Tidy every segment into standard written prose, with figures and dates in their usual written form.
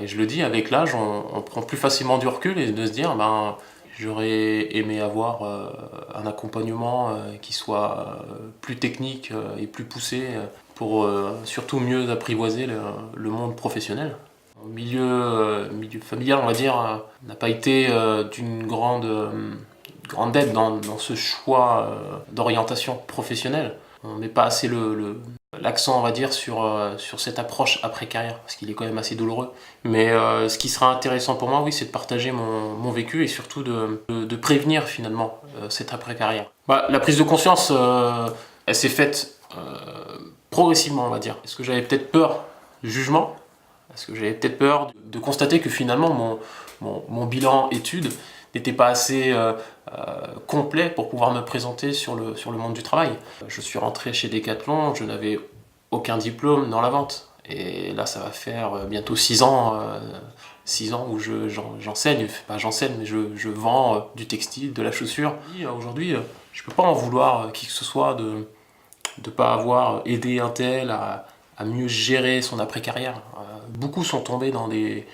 Et je le dis, avec l'âge, on prend plus facilement du recul et de se dire, ben, j'aurais aimé avoir un accompagnement qui soit plus technique et plus poussé pour surtout mieux apprivoiser le monde professionnel. Le milieu familial, on va dire, n'a pas été d'une grande aide dans ce choix d'orientation professionnelle. On met pas assez l'accent, on va dire, sur cette approche après-carrière, parce qu'il est quand même assez douloureux. Mais ce qui sera intéressant pour moi, oui, c'est de partager mon vécu et surtout de prévenir finalement cette après-carrière. Bah, la prise de conscience, elle s'est faite progressivement, on va dire. Est-ce que j'avais peut-être peur du jugement? Est-ce que j'avais peut-être peur de constater que finalement mon bilan études n'était pas assez complet pour pouvoir me présenter sur le monde du travail. Je suis rentré chez Decathlon, je n'avais aucun diplôme dans la vente. Et là, ça va faire bientôt 6 ans, 6 ans où j'enseigne, pas j'enseigne, mais je vends du textile, de la chaussure. Aujourd'hui, je ne peux pas en vouloir qui que ce soit de ne pas avoir aidé un tel à mieux gérer son après-carrière. Beaucoup sont tombés dans des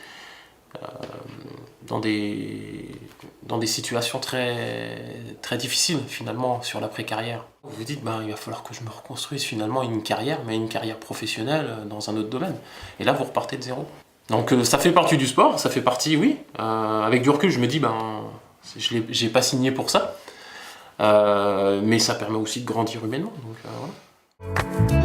situations très, très difficiles finalement sur l'après-carrière. Vous vous dites, ben, il va falloir que je me reconstruise finalement une carrière, mais une carrière professionnelle dans un autre domaine. Et là, vous repartez de zéro. Donc ça fait partie du sport, ça fait partie, oui. Avec du recul, je me dis, ben, j'ai pas signé pour ça. Mais ça permet aussi de grandir humainement. Donc, voilà.